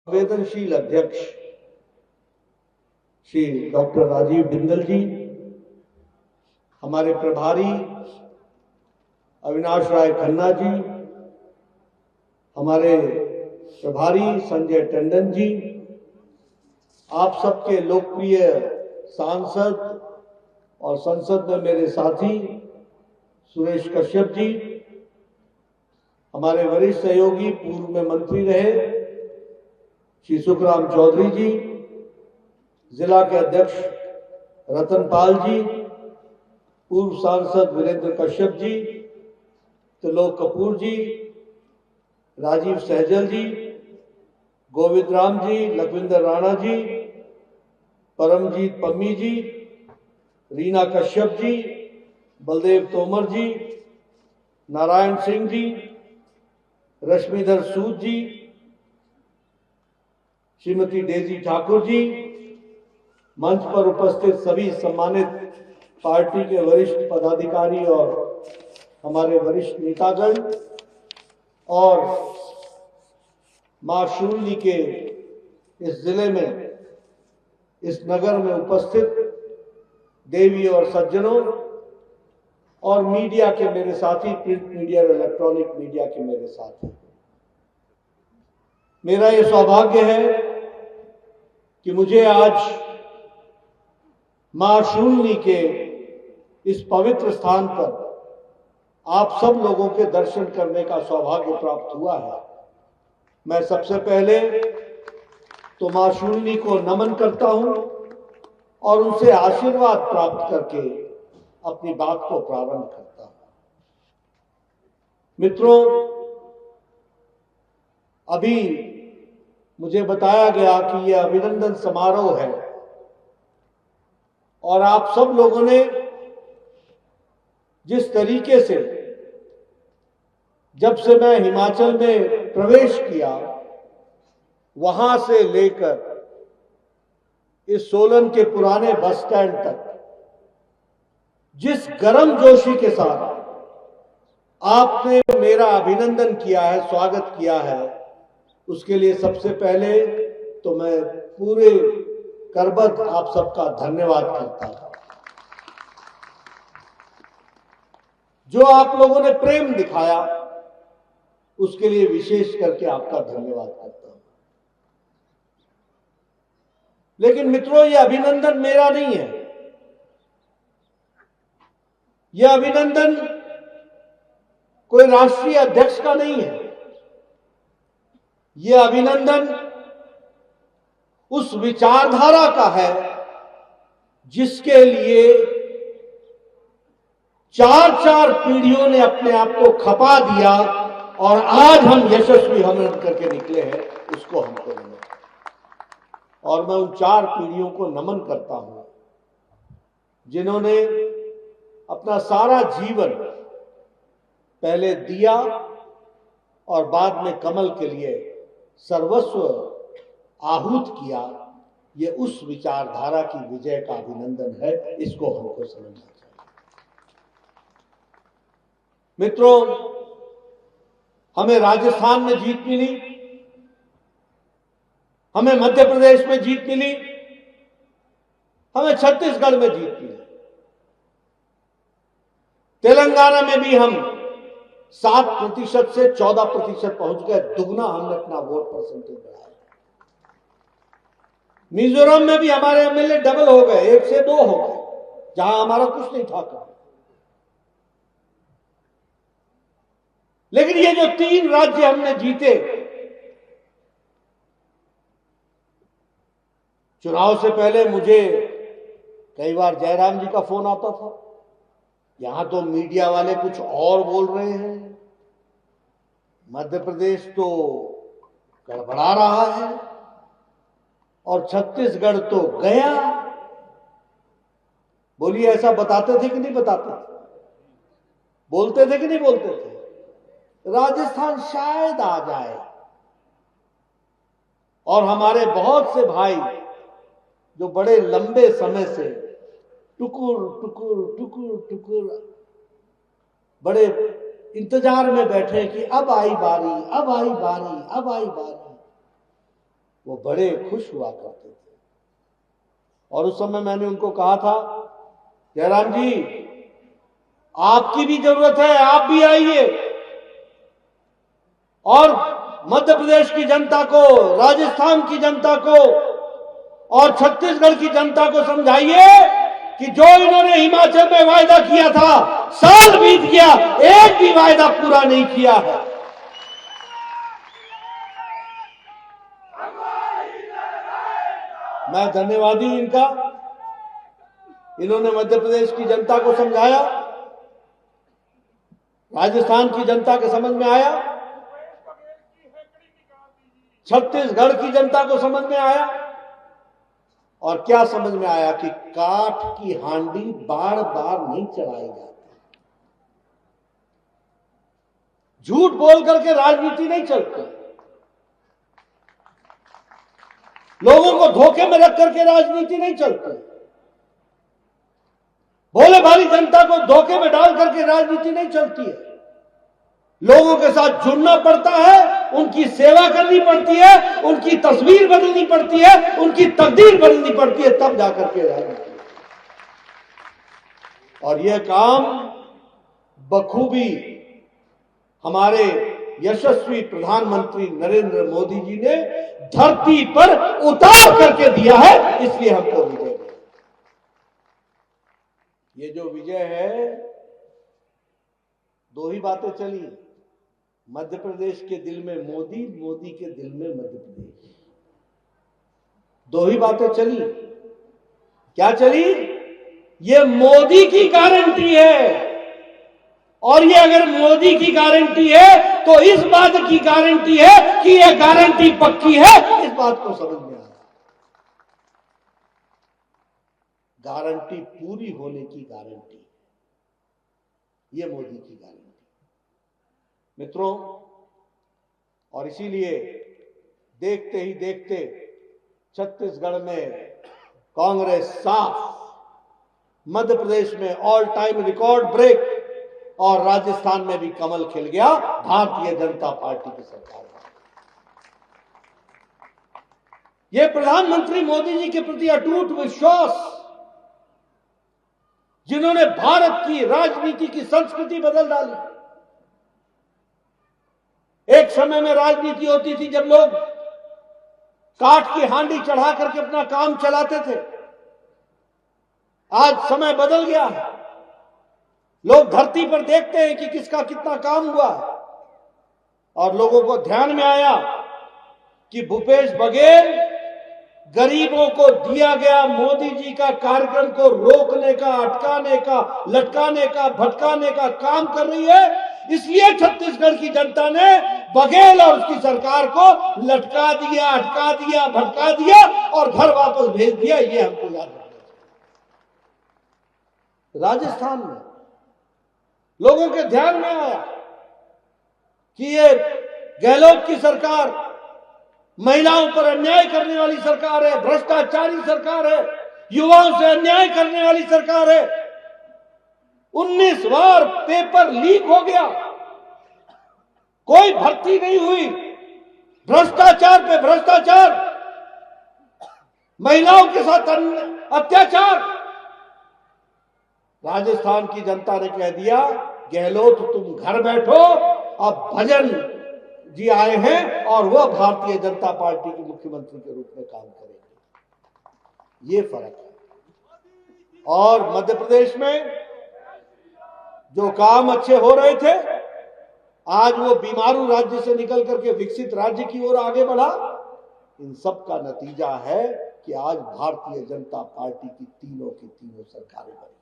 संवेदनशील अध्यक्ष श्री डॉक्टर राजीव बिंदल जी, हमारे प्रभारी अविनाश राय खन्ना जी, हमारे प्रभारी संजय टंडन जी, आप सबके लोकप्रिय सांसद और संसद में मेरे साथी सुरेश कश्यप जी, हमारे वरिष्ठ सहयोगी पूर्व में मंत्री रहे श्री सुखराम चौधरी जी, जिला के अध्यक्ष रतनपाल जी, पूर्व सांसद वीरेंद्र कश्यप जी, त्रिलोक कपूर जी, राजीव सहजल जी, गोविंद राम जी, लखविंदर राणा जी, परमजीत पम्मी जी, रीना कश्यप जी, बलदेव तोमर जी, नारायण सिंह जी, रश्मिधर सूद जी, श्रीमती डेजी ठाकुर जी, मंच पर उपस्थित सभी सम्मानित पार्टी के वरिष्ठ पदाधिकारी और हमारे वरिष्ठ नेतागण और मां शूलिनी के इस जिले में, इस नगर में उपस्थित देवी और सज्जनों और मीडिया के मेरे साथी, प्रिंट मीडिया और इलेक्ट्रॉनिक मीडिया के मेरे साथी, मेरा ये सौभाग्य है कि मुझे आज मां शूलिनी के इस पवित्र स्थान पर आप सब लोगों के दर्शन करने का सौभाग्य प्राप्त हुआ है। मैं सबसे पहले तो मां शूलिनी को नमन करता हूं और उनसे आशीर्वाद प्राप्त करके अपनी बात को प्रारंभ करता हूं। मित्रों, अभी मुझे बताया गया कि यह अभिनंदन समारोह है और आप सब लोगों ने जिस तरीके से, जब से मैं हिमाचल में प्रवेश किया, वहां से लेकर इस सोलन के पुराने बस स्टैंड तक जिस गर्मजोशी के साथ आपने मेरा अभिनंदन किया है, स्वागत किया है, उसके लिए सबसे पहले तो मैं पूरे करबद्ध आप सबका धन्यवाद करता हूं। जो आप लोगों ने प्रेम दिखाया, उसके लिए विशेष करके आपका धन्यवाद करता हूं। लेकिन मित्रों, यह अभिनंदन मेरा नहीं है। यह अभिनंदन कोई राष्ट्रीय अध्यक्ष का नहीं है। यह अभिनंदन उस विचारधारा का है जिसके लिए चार पीढ़ियों ने अपने आप को खपा दिया और आज हम यशस्वी हमन करके निकले हैं, उसको हमको नमन। और मैं उन 4 पीढ़ियों को नमन करता हूं जिन्होंने अपना सारा जीवन पहले दिया और बाद में कमल के लिए सर्वस्व आहूत किया। यह उस विचारधारा की विजय का अभिनंदन है, इसको हमको समझना चाहिए। मित्रों, हमें राजस्थान में जीत मिली, हमें मध्य प्रदेश में जीत मिली, हमें छत्तीसगढ़ में जीत मिली, तेलंगाना में भी हम 7% से 14% पहुंच गए, दुगना हमने अपना वोट परसेंटेज बढ़ाया। मिजोरम में भी हमारे एमएलए डबल हो गए, 1 से 2 हो गए, जहां हमारा कुछ नहीं था कभी। लेकिन ये जो 3 राज्य हमने जीते, चुनाव से पहले मुझे कई बार जयराम जी का फोन आता था, यहां तो मीडिया वाले कुछ और बोल रहे हैं, मध्य प्रदेश तो गड़बड़ा रहा है और छत्तीसगढ़ तो गया। बोलिए, ऐसा बताते थे कि नहीं बताते थे? बोलते थे कि नहीं बोलते थे? राजस्थान शायद आ जाए। और हमारे बहुत से भाई जो बड़े लंबे समय से टुकुर टुकुर टुकुर टुकुर बड़े इंतजार में बैठे कि अब आई बारी, अब आई बारी, अब आई बारी, वो बड़े खुश हुआ करते थे। और उस समय मैंने उनको कहा था, जयराम जी आपकी भी जरूरत है, आप भी आइए और मध्य प्रदेश की जनता को, राजस्थान की जनता को और छत्तीसगढ़ की जनता को समझाइए कि जो इन्होंने हिमाचल में वायदा किया था, साल बीत गया, एक भी वायदा पूरा नहीं किया है। मैं धन्यवादी हूं इनका। इन्होंने मध्य प्रदेश की जनता को समझाया, राजस्थान की जनता के समझ में आया, छत्तीसगढ़ की जनता को समझ में आया। और क्या समझ में आया कि काठ की हांडी बार बार नहीं चढ़ाई जाती, झूठ बोल करके राजनीति नहीं चलती, लोगों को धोखे में रख करके राजनीति नहीं चलती, भोले भाली जनता को धोखे में डाल करके राजनीति नहीं चलती है। लोगों के साथ जुड़ना पड़ता है, उनकी सेवा करनी पड़ती है, उनकी तस्वीर बदलनी पड़ती है, उनकी तकदीर बदलनी पड़ती है, तब जाकर के राजनीति। और यह काम बखूबी हमारे यशस्वी प्रधानमंत्री नरेंद्र मोदी जी ने धरती पर उतार करके दिया है, इसलिए हमको विजय मिला। ये जो विजय है, दो ही बातें चली, मध्य प्रदेश के दिल में मोदी, मोदी के दिल में मध्य प्रदेश। दो ही बातें चली। क्या चली? ये मोदी की गारंटी है, और ये अगर मोदी की गारंटी है तो इस बात की गारंटी है कि ये गारंटी पक्की है। इस बात को समझ में आया, गारंटी पूरी होने की गारंटी, ये मोदी की गारंटी मित्रों। और इसीलिए देखते ही देखते छत्तीसगढ़ में कांग्रेस साफ, मध्य प्रदेश में ऑल टाइम रिकॉर्ड ब्रेक, और राजस्थान में भी कमल खिल गया भारतीय जनता पार्टी की सरकार में। यह प्रधानमंत्री मोदी जी के प्रति अटूट विश्वास, जिन्होंने भारत की राजनीति की संस्कृति बदल डाली। एक समय में राजनीति होती थी जब लोग काठ की हांडी चढ़ा करके अपना काम चलाते थे। आज समय बदल गया है, लोग धरती पर देखते हैं कि किसका कितना काम हुआ है। और लोगों को ध्यान में आया कि भूपेश बघेल गरीबों को दिया गया मोदी जी का कार्यक्रम को रोकने का, अटकाने का, लटकाने का, भटकाने का काम कर रही है। इसलिए छत्तीसगढ़ की जनता ने बघेल और उसकी सरकार को लटका दिया, अटका दिया, भटका दिया और घर वापस भेज दिया। ये हमको याद रखना चाहिए। राजस्थान में लोगों के ध्यान में आया कि ये गहलोत की सरकार महिलाओं पर अन्याय करने वाली सरकार है, भ्रष्टाचारी सरकार है, युवाओं से अन्याय करने वाली सरकार है। 19 बार पेपर लीक हो गया, कोई भर्ती नहीं हुई, भ्रष्टाचार पे भ्रष्टाचार, महिलाओं के साथ अत्याचार। राजस्थान की जनता ने कह दिया, गहलोत तुम घर बैठो, अब भजन जी आए हैं और वह भारतीय जनता पार्टी के मुख्यमंत्री के रूप में काम करेंगे। ये फर्क है। और मध्य प्रदेश में जो काम अच्छे हो रहे थे, आज वो बीमारू राज्य से निकल करके विकसित राज्य की ओर आगे बढ़ा। इन सब का नतीजा है कि आज भारतीय जनता पार्टी की तीनों की तीनों सरकारें बनी।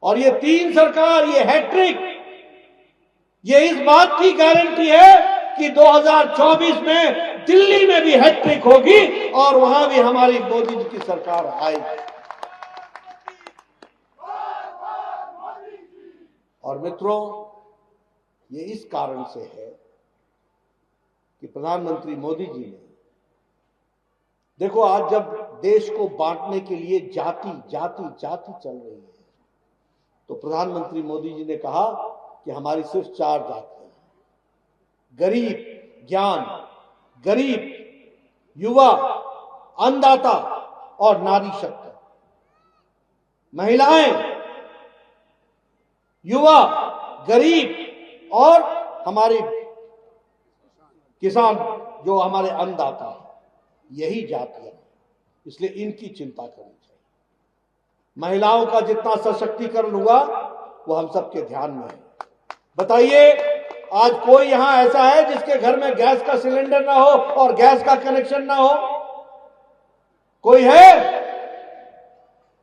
और ये तीन सरकार, ये हैट्रिक, ये इस बात की गारंटी है कि 2024 में दिल्ली में भी हैट्रिक होगी और वहां भी हमारी मोदी जी की सरकार आएगी। और मित्रों, ये इस कारण से है कि प्रधानमंत्री मोदी जी ने, देखो आज जब देश को बांटने के लिए जाति जाति जाति चल रही है, तो प्रधानमंत्री मोदी जी ने कहा कि हमारी सिर्फ 4 जातियां हैं, गरीब ज्ञान, गरीब युवा, अन्नदाता और नारी शक्ति। महिलाएं, युवा, गरीब और हमारे किसान जो हमारे अन्नदाता हैं, यही जातियां, इसलिए इनकी चिंता करनी चाहिए। महिलाओं का जितना सशक्तिकरण हुआ वो हम सबके ध्यान में है। बताइए, आज कोई यहां ऐसा है जिसके घर में गैस का सिलेंडर ना हो और गैस का कनेक्शन ना हो? कोई है?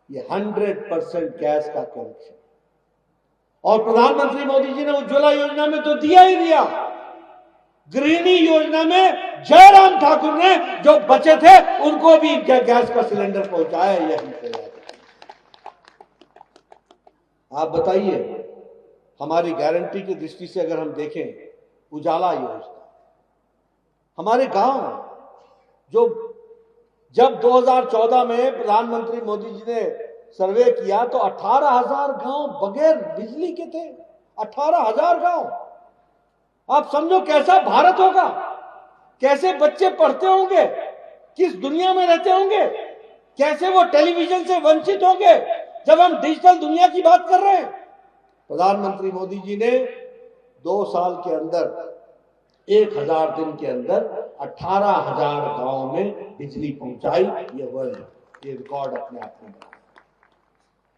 ये 100% गैस का कनेक्शन। और प्रधानमंत्री मोदी जी ने उज्ज्वला योजना में तो दिया ही दिया, गृहिणी योजना में जयराम ठाकुर ने जो बचे थे उनको भी गैस का सिलेंडर पहुंचाया। यही आप बताइए, हमारी गारंटी की दृष्टि से अगर हम देखें, उजाला योजना, हमारे गांव जो जब 2014 में प्रधानमंत्री मोदी जी ने सर्वे किया तो 18,000 गांव बगैर बिजली के थे। 18,000 गांव। आप समझो कैसा भारत होगा, कैसे बच्चे पढ़ते होंगे, किस दुनिया में रहते होंगे, कैसे वो टेलीविजन से वंचित होंगे जब हम डिजिटल दुनिया की बात कर रहे हैं। प्रधानमंत्री मोदी जी ने 2 साल के अंदर, 1000 दिन के अंदर 18,000 गांव में बिजली पहुंचाई। ये वर्ल्ड, ये रिकॉर्ड अपने आप में बना।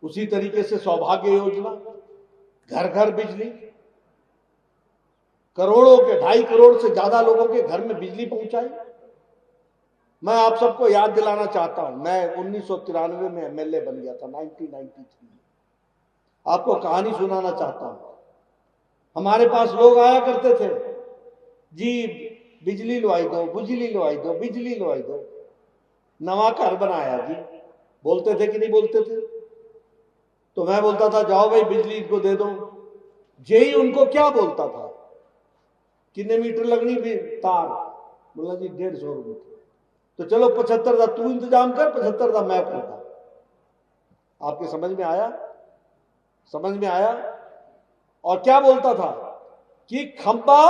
उसी तरीके से सौभाग्य योजना, घर घर बिजली, करोड़ों के 2.5 करोड़ से ज्यादा लोगों के घर में बिजली पहुंचाई। मैं आप सबको याद दिलाना चाहता हूं, मैं 1993 में एमएलए बन गया था, 1993 में। आपको कहानी सुनाना चाहता हूं। हमारे पास लोग आया करते थे, जी बिजली लवाई दो, बिजली लवाई दो, बिजली लवाई दो, नवा घर बनाया जी। बोलते थे कि नहीं बोलते थे? तो मैं बोलता था, जाओ भाई बिजली इनको दे दो। जेई उनको क्या बोलता था, कितने मीटर लगनी भी तार? बोला जी 150 रुपये। तो चलो 75 तू इंतजाम कर, 75 मैं करता। आपके समझ में आया? समझ में आया? और क्या बोलता था कि खंबा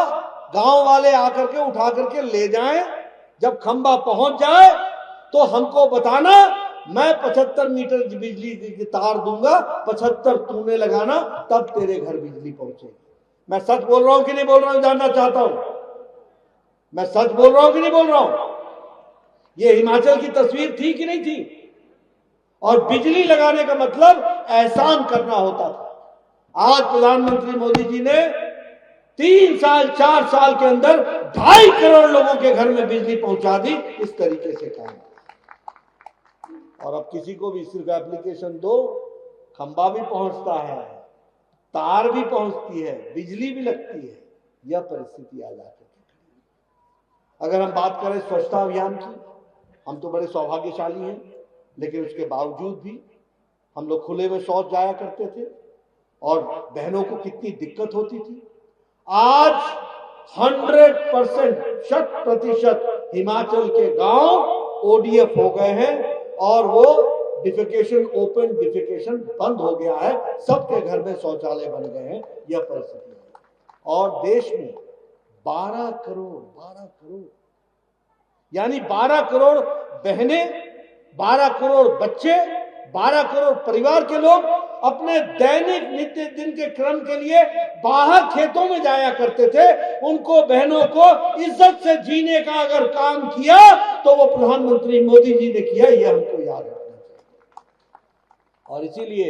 गांव वाले आकर के उठा करके ले जाएं, जब खंबा पहुंच जाए तो हमको बताना, मैं 75 मीटर बिजली की तार दूंगा, 75 तूने लगाना, तब तेरे घर बिजली पहुंचेगी। मैं सच बोल रहा हूं कि नहीं बोल रहा हूं, जानना चाहता हूं। मैं सच बोल रहा हूं कि नहीं बोल रहा हूं? ये हिमाचल की तस्वीर थी कि नहीं थी? और बिजली लगाने का मतलब एहसान करना होता था। आज प्रधानमंत्री मोदी जी ने 3 साल 4 साल के अंदर 2.5 करोड़ लोगों के घर में बिजली पहुंचा दी। इस तरीके से काम। और अब किसी को भी सिर्फ एप्लीकेशन दो, खंबा भी पहुंचता है, तार भी पहुंचती है, बिजली भी लगती है। यह परिस्थिति आ जाती है। अगर हम बात करें स्वच्छता अभियान की, हम तो बड़े सौभाग्यशाली हैं, लेकिन उसके बावजूद भी हम लोग खुले में शौच जाया करते थे और बहनों को कितनी दिक्कत होती थी। आज 100%, 100% हिमाचल के गांव ओडीएफ हो गए हैं और वो डिफिकेशन, ओपन डिफिकेशन बंद हो गया है। सबके घर में शौचालय बन गए हैं। यह परिस्थिति है। और देश में 12 करोड़ यानी 12 करोड़ बहनें, 12 करोड़ बच्चे, 12 करोड़ परिवार के लोग अपने दैनिक नित्य दिन के क्रम के लिए बाहर खेतों में जाया करते थे। उनको, बहनों को इज्जत से जीने का अगर काम किया तो वो प्रधानमंत्री मोदी जी ने किया। यह हमको याद रखना चाहिए। और इसीलिए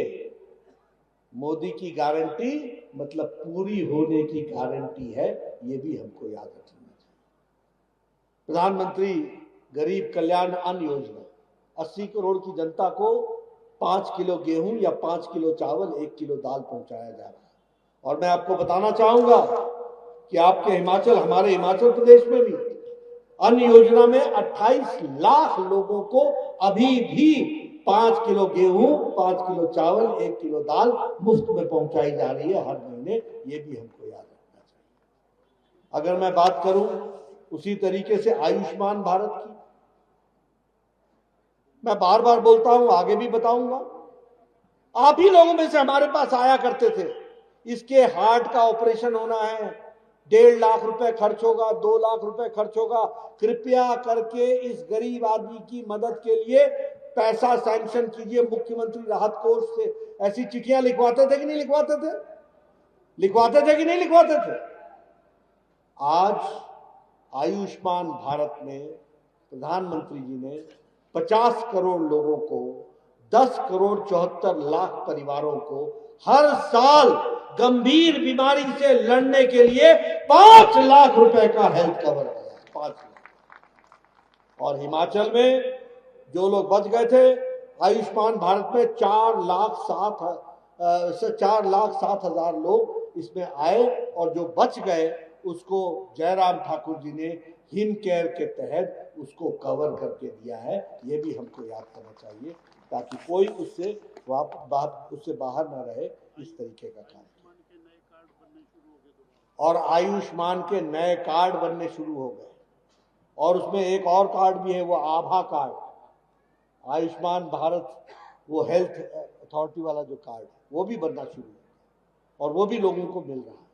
मोदी की गारंटी मतलब पूरी होने की गारंटी है। ये भी हमको याद रखना चाहिए। प्रधानमंत्री गरीब कल्याण अन्न योजना, 80 करोड़ की जनता को 5 किलो गेहूं या 5 किलो चावल, 1 किलो दाल पहुंचाया जा रहा है। और मैं आपको बताना चाहूंगा कि आपके हिमाचल, हमारे हिमाचल प्रदेश में भी अन्न योजना में 28 लाख लोगों को अभी भी 5 किलो गेहूं, 5 किलो चावल, 1 किलो दाल मुफ्त में पहुंचाई जा रही है हर महीने। ये भी हमको याद रखना चाहिए। अगर मैं बात करूं उसी तरीके से आयुष्मान भारत की, मैं बार बार बोलता हूं, आगे भी बताऊंगा। आप ही लोगों में से हमारे पास आया करते थे, इसके हार्ट का ऑपरेशन होना है, 1.5 लाख रुपए खर्च होगा, 2 लाख रुपए खर्च होगा। कृपया करके इस गरीब आदमी की मदद के लिए पैसा सैंक्शन कीजिए मुख्यमंत्री राहत कोष से। ऐसी चिट्ठियां लिखवाते थे कि नहीं लिखवाते थे? लिखवाते थे कि नहीं लिखवाते थे? आज आयुष्मान भारत में प्रधानमंत्री जी ने 50 करोड़ लोगों को, 10 करोड़ 74 लाख परिवारों को हर साल गंभीर बीमारी से लड़ने के लिए 5 लाख रुपए का हेल्थ कवर दिया, 5 लाख। और हिमाचल में जो लोग बच गए थे, आयुष्मान भारत में 4,07,000 लोग इसमें आए, और जो बच गए उसको जयराम ठाकुर जी ने हिम केयर के तहत उसको कवर करके दिया है। ये भी हमको याद करना चाहिए, ताकि कोई उससे बाहर ना रहे। इस तरीके का काम किया। और आयुष्मान के नए कार्ड बनने शुरू हो गए, और उसमें एक और कार्ड भी है, वो आभा कार्ड, आयुष्मान भारत वो हेल्थ अथॉरिटी वाला जो कार्ड है, वो भी बनना शुरू है, और वो भी लोगों को मिल रहा है।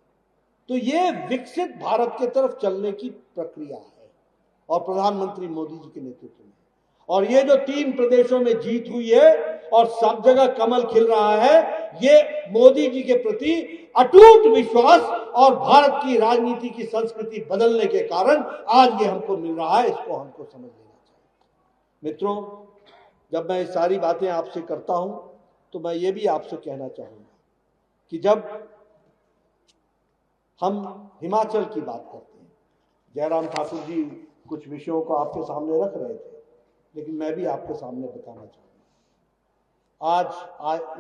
तो ये विकसित भारत की तरफ चलने की प्रक्रिया है, और प्रधानमंत्री मोदी जी के नेतृत्व में। और ये जो 3 प्रदेशों में जीत हुई है और सब जगह कमल खिल रहा है, ये मोदी जी के प्रति अटूट विश्वास और भारत की राजनीति की संस्कृति बदलने के कारण आज ये हमको मिल रहा है। इसको हमको समझ लेना चाहिए। मित्रों, जब मैं ये सारी बातें आपसे करता हूं, तो मैं ये भी आपसे कहना चाहूंगा कि जब हम हिमाचल की बात करते हैं, जयराम ठाकुर जी कुछ विषयों को आपके सामने रख रहे थे, लेकिन मैं भी आपके सामने बताना चाहूंगा। आज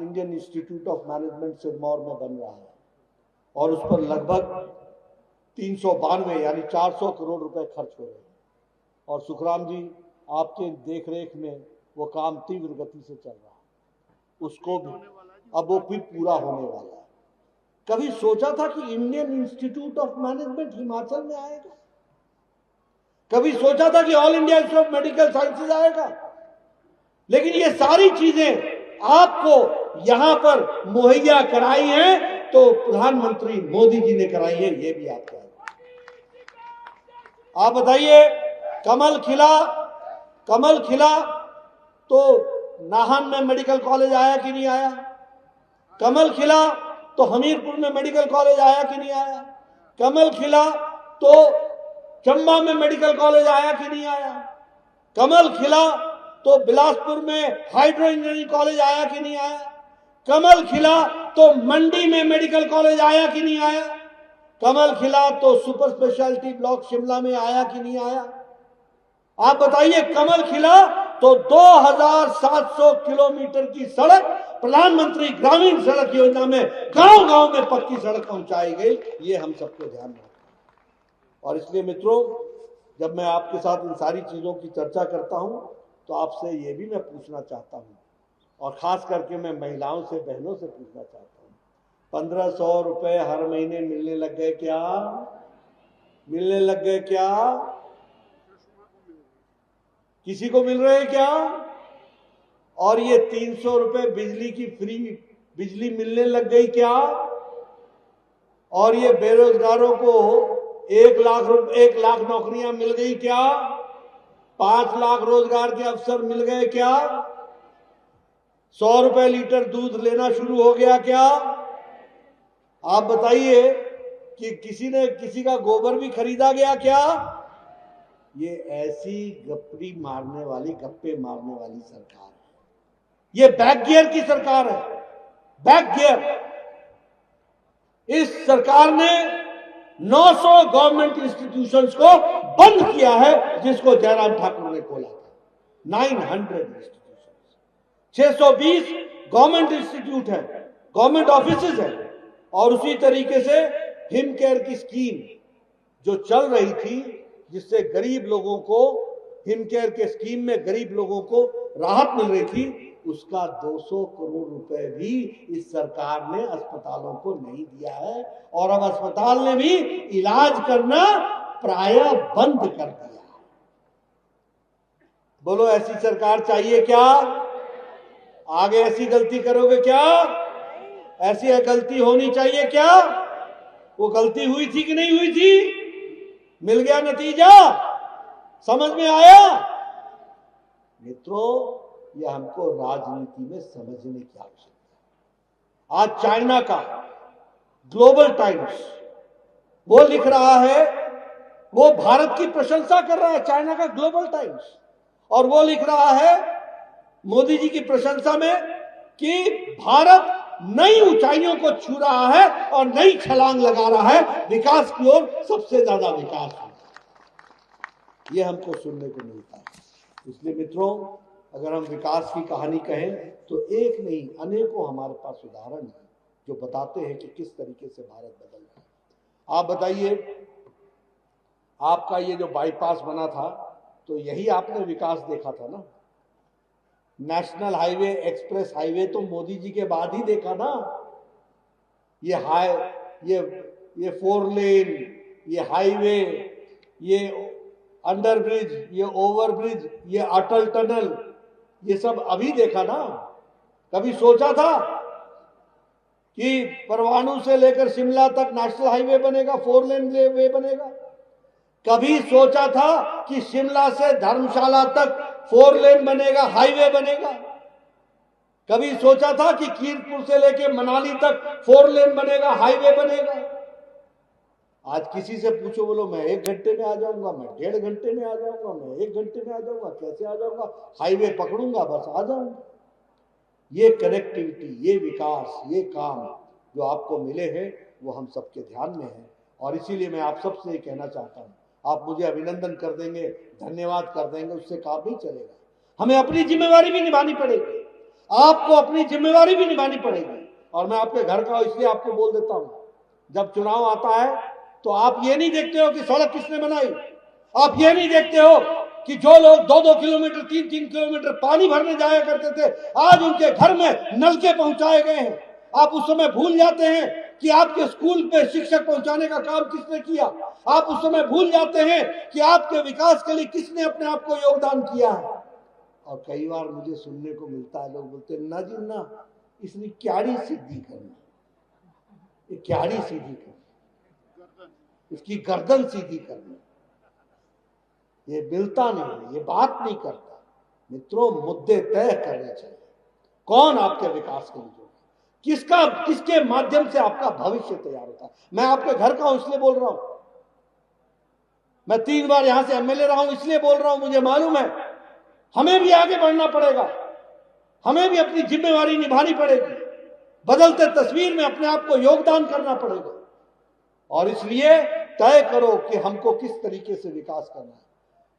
Indian institute of management Sirmaur में बन रहा है, और उस पर लगभग 392 यानी 400 करोड़ रुपए खर्च हो रहे हैं। और सुखराम जी आपके देखरेख में वो काम तीव्र गति से चल रहा है। उसको भी अब वो भी पूरा होने वाला है। कभी सोचा था कि Indian institute of management Himachal में आएगा? कभी सोचा था कि all India institute of medical sciences आएगा? लेकिन ये सारी चीजें आपको यहां पर मुहैया कराई हैं तो प्रधानमंत्री मोदी जी ने कराई है। ये भी आप कहें। आप बताइए, कमल खिला तो नाहन में मेडिकल कॉलेज आया कि नहीं आया? कमल खिला तो हमीरपुर में मेडिकल कॉलेज आया कि नहीं आया? कमल खिला तो चंबा में मेडिकल कॉलेज आया कि नहीं आया? कमल खिला तो बिलासपुर में हाइड्रो इंजीनियरिंग कॉलेज आया कि नहीं आया? कमल खिला तो मंडी में मेडिकल कॉलेज आया कि नहीं आया? कमल खिला तो सुपर स्पेशलिटी ब्लॉक शिमला में आया कि नहीं आया? आप बताइए, कमल खिला तो 2700 किलोमीटर की सड़क प्रधानमंत्री ग्रामीण सड़क योजना में गांव-गांव में पक्की सड़क पहुंचाई गई। ये हम सबको ध्यान रखना। और इसलिए मित्रों, जब मैं आपके साथ इन सारी चीजों की चर्चा करता हूं, तो आपसे ये भी मैं पूछना चाहता हूं, और खास करके मैं महिलाओं से, बहनों से पूछना चाहता हूं, 1500 रुपए हर महीने मिलने लग गए क्या? मिलने लग गए क्या? किसी को मिल रहे हैं क्या? और ये 300 रुपए बिजली की फ्री बिजली मिलने लग गई क्या? और ये बेरोजगारों को 1 लाख नौकरियां मिल गई क्या? 5 लाख रोजगार के अवसर मिल गए क्या? 100 रुपए लीटर दूध लेना शुरू हो गया क्या? आप बताइए कि किसी का गोबर भी खरीदा गया क्या? ये ऐसी गप्पे मारने वाली सरकार है। ये बैक गियर की सरकार है, बैक गियर। इस सरकार ने 900 गवर्नमेंट इंस्टीट्यूशंस को बंद किया है, जिसको जयराम ठाकुर ने खोला था। 900 इंस्टीट्यूशंस, 620 गवर्नमेंट इंस्टीट्यूट है, गवर्नमेंट ऑफिसेज है। और उसी तरीके से हिम केयर की स्कीम जो चल रही थी, जिससे गरीब लोगों को, हिम केयर के स्कीम में गरीब लोगों को राहत मिल रही थी, उसका 200 करोड़ रुपए भी इस सरकार ने अस्पतालों को नहीं दिया है। और अब अस्पताल ने भी इलाज करना प्रायः बंद कर दिया है। बोलो, ऐसी सरकार चाहिए क्या? आगे ऐसी गलती करोगे क्या? ऐसी गलती होनी चाहिए क्या? वो गलती हुई थी कि नहीं हुई थी? मिल गया नतीजा? समझ में आया? मित्रों, ये हमको राजनीति में समझने की आवश्यकता है। आज चाइना का ग्लोबल टाइम्स वो लिख रहा है, वो भारत की प्रशंसा कर रहा है, चाइना का ग्लोबल टाइम्स, और वो लिख रहा है मोदी जी की प्रशंसा में कि भारत नई ऊंचाइयों को छू रहा है और नई छलांग लगा रहा है, विकास की ओर सबसे ज्यादा विकास हो। ये हमको सुनने को मिलता है। इसलिए मित्रों, अगर हम विकास की कहानी कहें तो एक नहीं अनेकों हमारे पास उदाहरण है जो बताते हैं कि किस तरीके से भारत बदल रहा है। आप बताइए, आपका ये जो बाईपास बना था तो यही आपने विकास देखा था ना? नेशनल हाईवे, एक्सप्रेस हाईवे तो मोदी जी के बाद ही देखा ना। ये 4 लेन, ये हाईवे, ये अंडरब्रिज, ये ओवरब्रिज, ये अटल टनल, ये सब अभी देखा ना। कभी सोचा था कि परवाणु से लेकर शिमला तक नेशनल हाईवे बनेगा, 4 लेन वे बनेगा? कभी सोचा था कि शिमला से धर्मशाला तक 4 लेन बनेगा, हाईवे बनेगा? कभी सोचा था कि कीरतपुर से लेकर मनाली तक 4 लेन बनेगा, हाईवे बनेगा? आज किसी से पूछो, बोलो मैं 1 घंटे में आ जाऊंगा, मैं 1.5 घंटे में आ जाऊंगा, मैं 1 घंटे में आ जाऊंगा। कैसे आ जाऊंगा? हाईवे पकड़ूंगा, बस आ जाऊंगा। ये कनेक्टिविटी, ये विकास, ये काम जो आपको मिले हैं वो हम सबके ध्यान में है। और इसीलिए मैं आप सबसे कहना चाहता हूं, आप मुझे अभिनंदन कर देंगे, धन्यवाद कर देंगे, उससे काम नहीं चलेगा। हमें अपनी जिम्मेवारी भी निभानी पड़ेगी, आपको अपनी जिम्मेवारी भी निभानी पड़ेगी। और मैं आपके घर का इसलिए आपको बोल देता हूं, जब चुनाव आता है तो आप ये नहीं देखते हो कि सड़क किसने बनाई, आप ये नहीं देखते हो कि जो लोग 2-2 किलोमीटर, 3-3 किलोमीटर पानी भरने जाया करते थे, आज उनके घर में नलके पहुंचाए गए हैं। आप उस समय भूल जाते हैं कि आपके स्कूल पे शिक्षक पहुंचाने का काम किसने किया। आप उस समय भूल जाते हैं कि आपके विकास के लिए किसने अपने आप को योगदान किया है। और कई बार मुझे सुनने को मिलता है, लोग बोलते हैं ना जी ना, इसने क्यारी सीधी करना, ये क्यारी सीधी करना, इसकी गर्दन सीधी करना, ये मिलता नहीं, ये बात नहीं करता। मित्रों, मुद्दे तय करने चाहिए। कौन आपके विकास के लिए जुड़ा, किसके माध्यम से आपका भविष्य तैयार होता है। मैं आपके घर का हूं इसलिए बोल रहा हूं, मैं 3 बार यहां से एमएलए रहा हूं इसलिए बोल रहा हूं। मुझे मालूम है हमें भी आगे बढ़ना पड़ेगा, हमें भी अपनी जिम्मेवारी निभानी पड़ेगी, बदलते तस्वीर में अपने आप को योगदान करना पड़ेगा। और इसलिए तय करो कि हमको किस तरीके से विकास करना है।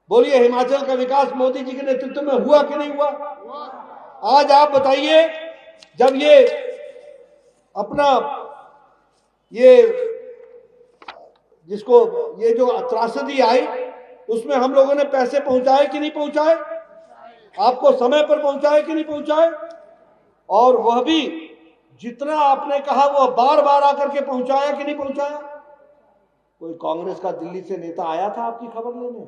बोलिए, हिमाचल का विकास मोदी जी के नेतृत्व में हुआ कि नहीं हुआ? आज आप बताइए, जब ये अपना ये जो त्रासदी आई, उसमें हम लोगों ने पैसे पहुंचाए कि नहीं पहुंचाए? आपको समय पर पहुंचाए कि नहीं पहुंचाए? और वह भी जितना आपने कहा वो बार बार आकर के पहुंचाया कि नहीं पहुंचाया? कोई कांग्रेस का दिल्ली से नेता आया था आपकी खबर लेने?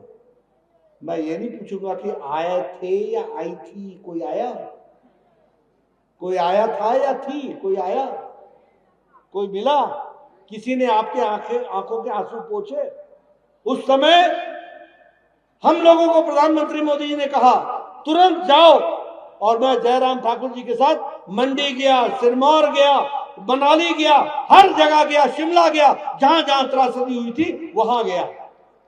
मैं ये नहीं पूछूंगा कि आए थे या आई थी, कोई आया? कोई आया था या थी? कोई आया? कोई मिला? किसी ने आपके आंखों के आंसू पोंछे? उस समय हम लोगों को प्रधानमंत्री मोदी जी ने कहा तुरंत जाओ, और मैं जयराम ठाकुर जी के साथ मंडी गया, सिरमौर गया, मनाली गया, हर जगह गया, शिमला गया, जहां जहां त्रासदी हुई थी वहां गया।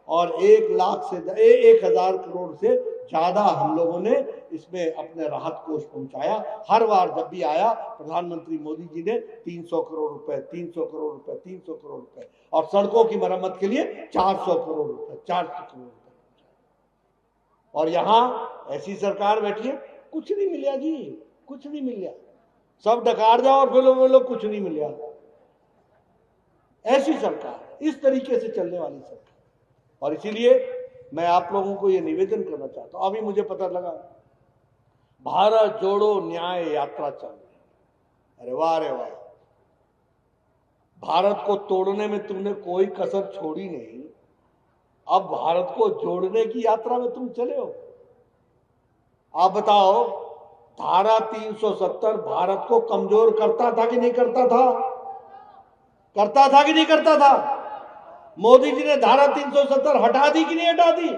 और 1,00,000 करोड़ से ज्यादा हम लोगों ने इसमें अपने राहत कोष पहुंचाया। हर बार जब भी आया प्रधानमंत्री मोदी जी ने 300 करोड़ रुपए, 300 करोड़ रुपए, 300 करोड़ रुपए, और सड़कों की मरम्मत के लिए 400 करोड़ रुपए, 400 करोड़ रुपए। और यहां ऐसी सरकार बैठी है, कुछ नहीं मिला जी, कुछ नहीं मिला, सब डकार जाओ और बोलो कुछ नहीं मिला। ऐसी सरकार, इस तरीके से चलने वाली सरकार। और इसीलिए मैं आप लोगों को यह निवेदन करना चाहता हूं। अभी मुझे पता लगा भारत जोड़ो न्याय यात्रा चल रही है। अरे वाह, अरे वाह, भारत को तोड़ने में तुमने कोई कसर छोड़ी नहीं, अब भारत को जोड़ने की यात्रा में तुम चले हो। आप बताओ, धारा 370 भारत को कमजोर करता था कि नहीं करता था? करता था कि नहीं करता था? मोदी जी ने धारा 370 हटा दी कि नहीं हटा दी?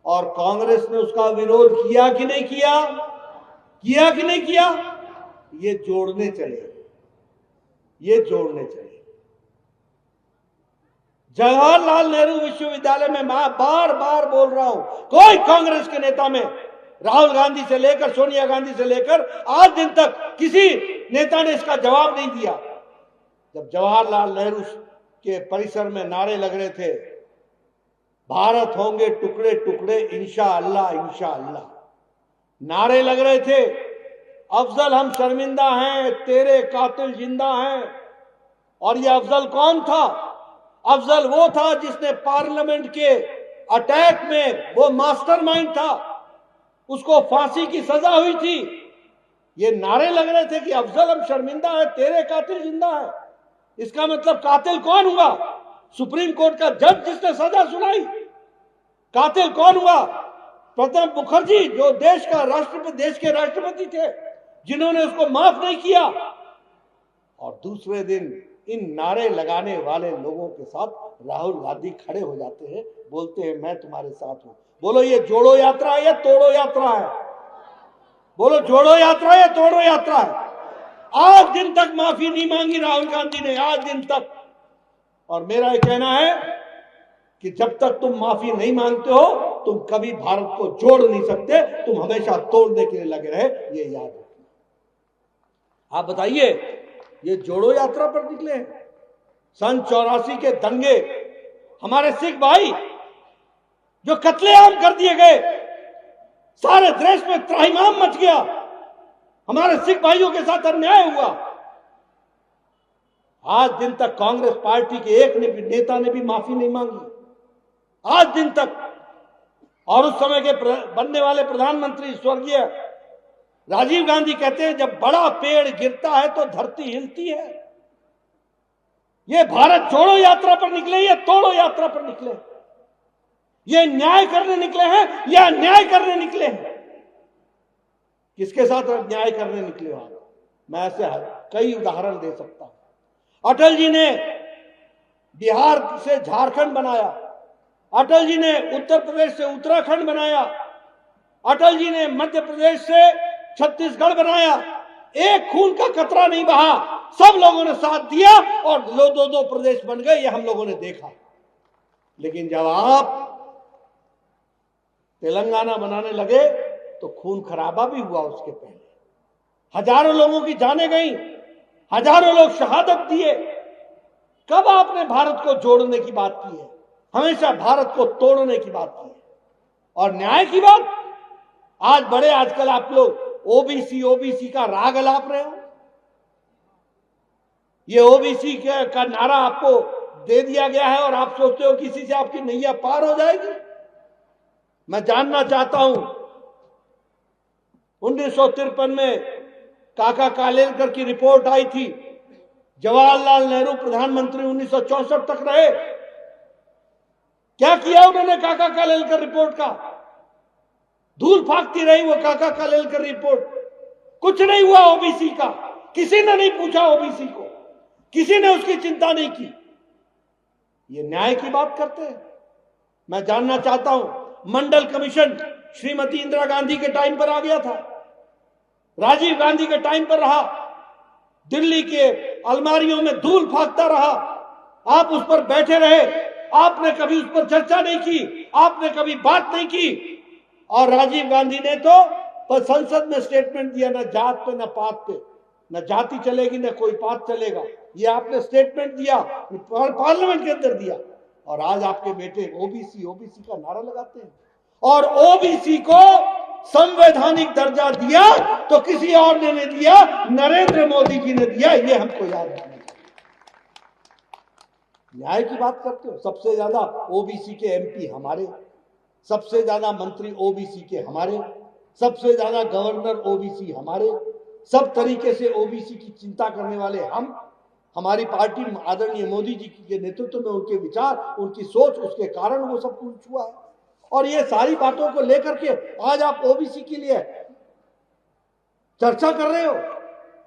और कांग्रेस ने उसका विरोध किया कि नहीं किया? किया कि नहीं किया? ये जोड़ने चले, ये जोड़ने चले। जवाहरलाल नेहरू विश्वविद्यालय में मैं बार बार बोल रहा हूं, कोई कांग्रेस के नेता में, राहुल गांधी से लेकर सोनिया गांधी से लेकर आज दिन तक किसी नेता ने इसका जवाब नहीं दिया। जब जवाहरलाल नेहरू के परिसर में नारे लग रहे थे, भारत होंगे टुकड़े टुकड़े इंशाअल्लाह इंशाअल्लाह, नारे लग रहे थे, अफजल हम शर्मिंदा हैं, तेरे कातिल जिंदा हैं। और ये अफजल कौन था? अफजल वो था जिसने पार्लियामेंट के अटैक में, वो मास्टरमाइंड था, उसको फांसी की सजा हुई थी। ये नारे लग रहे थे कि अफजल हम शर्मिंदा है, तेरे कातिल जिंदा है। इसका मतलब कातिल कौन हुआ? सुप्रीम कोर्ट का जज जिसने सजा सुनाई। कातिल कौन हुआ? प्रणब मुखर्जी, जो देश के राष्ट्रपति थे, जिन्होंने उसको माफ नहीं किया। और दूसरे दिन इन नारे लगाने वाले लोगों के साथ राहुल गांधी खड़े हो जाते हैं, बोलते हैं मैं तुम्हारे साथ हूं। बोलो ये जोड़ो यात्रा है या तोड़ो यात्रा है? बोलो जोड़ो यात्रा है या तोड़ो यात्रा है? आज दिन तक माफी नहीं मांगी राहुल गांधी ने, आज दिन तक। और मेरा ये कहना है कि जब तक तुम माफी नहीं मांगते हो, तुम कभी भारत को जोड़ नहीं सकते, तुम हमेशा तोड़ने के लिए लगे रहे, ये याद रखना। आप बताइए, ये जोड़ो यात्रा पर निकले हैं। सन 84 के दंगे, हमारे सिख भाई जो कत्लेआम कर दिए गए, सारे देश में त्राहिमाम मच गया, हमारे सिख भाइयों के साथ अन्याय हुआ। आज दिन तक कांग्रेस पार्टी के एक नेता ने भी माफी नहीं मांगी, आज दिन तक। और उस समय के बनने वाले प्रधानमंत्री स्वर्गीय राजीव गांधी कहते हैं, जब बड़ा पेड़ गिरता है तो धरती हिलती है। ये भारत जोड़ो यात्रा पर निकले, ये तोड़ो यात्रा पर निकले, ये न्याय करने निकले हैं या अन्याय करने निकले हैं? किसके साथ न्याय करने निकले हो आप? मैं ऐसे कई उदाहरण दे सकता हूं। अटल जी ने बिहार से झारखंड बनाया, अटल जी ने उत्तर प्रदेश से उत्तराखंड बनाया, अटल जी ने मध्य प्रदेश से छत्तीसगढ़ बनाया। एक खून का कतरा नहीं बहा, सब लोगों ने साथ दिया और दो प्रदेश बन गए, ये हम लोगों ने देखा। लेकिन जब आप तेलंगाना बनाने लगे तो खून खराबा भी हुआ। उसके पहले हजारों लोगों की जानें गई, हजारों लोग शहादत दिए। कब आपने भारत को जोड़ने की बात की है? हमेशा भारत को तोड़ने की बात की है। और न्याय की बात, आजकल आप लोग ओबीसी का राग अलाप रहे हो। ये ओबीसी का नारा आपको दे दिया गया है और आप सोचते हो किसी से आपकी नैया पार हो जाएगी। मैं जानना चाहता हूं, 1953 में काका कालेलकर की रिपोर्ट आई थी, जवाहरलाल नेहरू प्रधानमंत्री 1964 तक रहे। क्या किया उन्होंने काका कालेलकर रिपोर्ट का? धूल फाकती रही वो काका कालेलकर रिपोर्ट, कुछ नहीं हुआ ओबीसी का। किसी ने नहीं पूछा ओबीसी को, किसी ने उसकी चिंता नहीं की। ये न्याय की बात करते हैं। मैं जानना चाहता हूं, मंडल कमीशन श्रीमती इंदिरा गांधी के टाइम पर आ गया था, राजीव गांधी के टाइम पर रहा, दिल्ली के अलमारियों में धूल फाकता रहा, आप उस पर बैठे रहे, आपने कभी उस पर चर्चा नहीं की, आपने कभी बात नहीं की। और राजीव गांधी ने तो संसद में स्टेटमेंट दिया, ना जात पे ना पात पे, ना जाति चलेगी ना कोई पात चलेगा, ये आपने स्टेटमेंट दिया, पार्लियामेंट के अंदर दिया। और आज आपके बेटे ओबीसी ओबीसी का नारा लगाते हैं। और ओबीसी को संवैधानिक दर्जा दिया तो किसी और ने नहीं दिया, नरेंद्र मोदी जी ने दिया, ये हमको याद रखना चाहिए। न्याय की बात करते हो, सबसे ज्यादा ओबीसी के एमपी हमारे, सबसे ज्यादा मंत्री ओबीसी के हमारे, सबसे ज्यादा गवर्नर ओबीसी हमारे, सब तरीके से ओबीसी की चिंता करने वाले हम। हमारी पार्टी आदरणीय मोदी जी के नेतृत्व में, उनके विचार, उनकी सोच, उसके कारण वो सब कुछ हुआ है। और ये सारी बातों को लेकर के आज आप ओबीसी के लिए चर्चा कर रहे हो।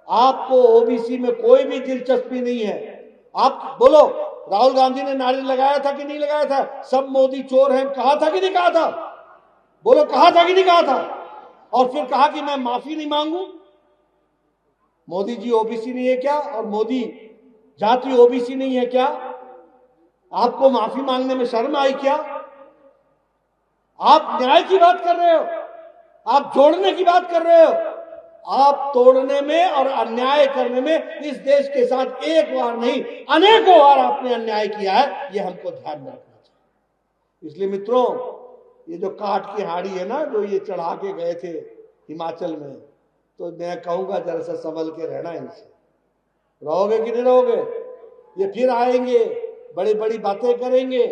आपको ओबीसी में कोई भी दिलचस्पी नहीं है। आप बोलो, राहुल गांधी ने नारे लगाया था कि नहीं लगाया था, सब मोदी चोर हैं, कहा था कि नहीं कहा था? बोलो, कहा था कि नहीं कहा था? और फिर कहा कि मैं माफी नहीं मांगू। मोदी जी ओबीसी नहीं है क्या? और मोदी जाति ओबीसी नहीं है क्या? आपको माफी मांगने में शर्म आई क्या? आप न्याय की बात कर रहे हो, आप जोड़ने की बात कर रहे हो। आप तोड़ने में और अन्याय करने में इस देश के साथ एक बार नहीं अनेकों बार आपने अन्याय किया है, ये हमको ध्यान में रखना चाहिए। इसलिए मित्रों, ये जो काठ की हाड़ी है ना, जो ये चढ़ा के गए थे हिमाचल में, तो मैं कहूंगा जरा सा संभल के रहना इनसे। रहोगे कि नहीं रहोगे? ये फिर आएंगे, बड़ी बड़ी बातें करेंगे,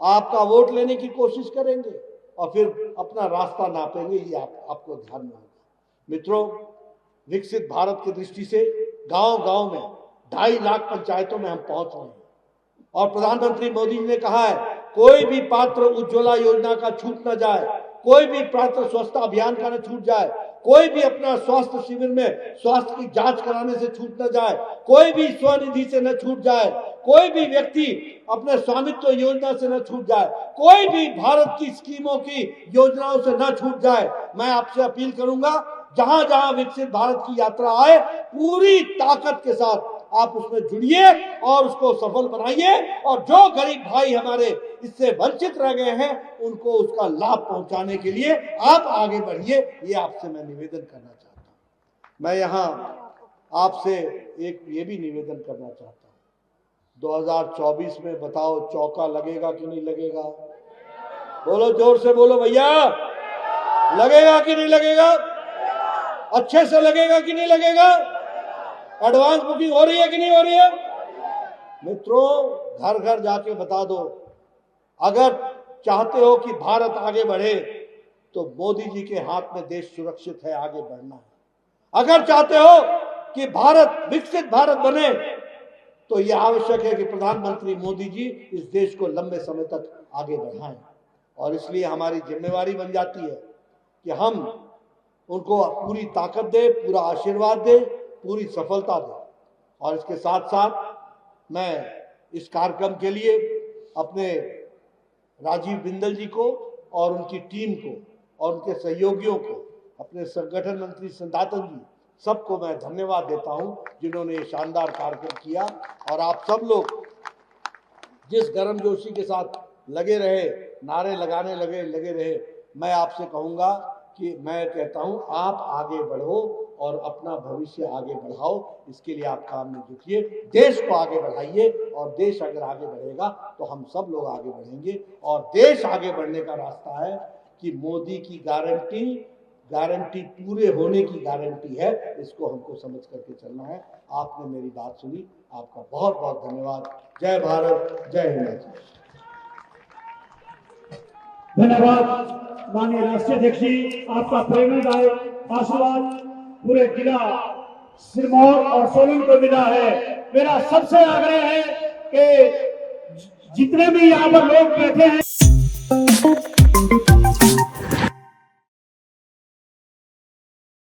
आपका वोट लेने की कोशिश करेंगे और फिर अपना रास्ता नापेंगे। ये आपको ध्यान में होगा। मित्रों, विकसित भारत की दृष्टि से गांव गांव में 2.5 लाख पंचायतों में हम पहुंच रहे हैं और प्रधानमंत्री मोदी जी ने कहा है, कोई भी पात्र उज्ज्वला योजना का छूट न जाए, कोई भी पात्र स्वच्छता अभियान का न छूट जाए, कोई भी अपना स्वास्थ्य शिविर में स्वास्थ्य की जांच कराने से छूट न जाए, कोई भी स्वनिधि से न छूट जाए, कोई भी व्यक्ति अपने स्वामित्व योजना से न छूट जाए, कोई भी भारत की स्कीमों की योजनाओं से न छूट जाए। मैं आपसे अपील करूंगा, जहां जहां विकसित भारत की यात्रा आए, पूरी ताकत के साथ आप उसमें जुड़िए और उसको सफल बनाइए और जो गरीब भाई हमारे इससे वंचित रह गए हैं, उनको उसका लाभ पहुंचाने के लिए आप आगे बढ़िए। ये आपसे मैं निवेदन करना चाहता हूं। मैं यहां आपसे एक ये भी निवेदन करना चाहता हूं, 2024 में बताओ, चौका लगेगा कि नहीं लगेगा? बोलो, जोर से बोलो भैया, लगेगा कि नहीं लगेगा? अच्छे से लगेगा कि नहीं लगेगा? एडवांस बुकिंग हो रही है कि नहीं हो रही है? मित्रों, घर घर जाके बता दो, अगर चाहते हो कि भारत आगे बढ़े तो मोदी जी के हाथ में देश सुरक्षित है, आगे बढ़ना है। अगर चाहते हो कि भारत विकसित भारत बने तो यह आवश्यक है कि प्रधानमंत्री मोदी जी इस देश को लंबे समय तक आगे बढ़ाएं। और इसलिए हमारी जिम्मेवारी बन जाती है कि हम उनको पूरी ताकत दे, पूरा आशीर्वाद दे, पूरी सफलता दे। और इसके साथ साथ मैं इस कार्यक्रम के लिए अपने राजीव बिंदल जी को और उनकी टीम को और उनके सहयोगियों को, अपने संगठन मंत्री संदातन जी, सबको मैं धन्यवाद देता हूं, जिन्होंने ये शानदार कार्यक्रम किया। और आप सब लोग जिस गर्मजोशी के साथ लगे रहे, नारे लगाने लगे रहे, मैं आपसे कहूंगा कि मैं कहता हूं, आप आगे बढ़ो और अपना भविष्य आगे बढ़ाओ। इसके लिए आप काम में जुटिए, देश को आगे बढ़ाइए। और देश अगर आगे बढ़ेगा तो हम सब लोग आगे बढ़ेंगे। और देश आगे बढ़ने का रास्ता है कि मोदी की गारंटी पूरे होने की गारंटी है। इसको हमको समझ करके चलना है। आपने मेरी बात सुनी, आपका बहुत बहुत धन्यवाद। जय भारत, जय हिंद। धन्यवाद माननीय राष्ट्रीय अध्यक्ष जी, आपका प्रेरणादायक आशीर्वाद पूरे जिला सिरमौर और सोलन को मिला है। मेरा सबसे आग्रह है कि जितने भी यहाँ पर लोग बैठे हैं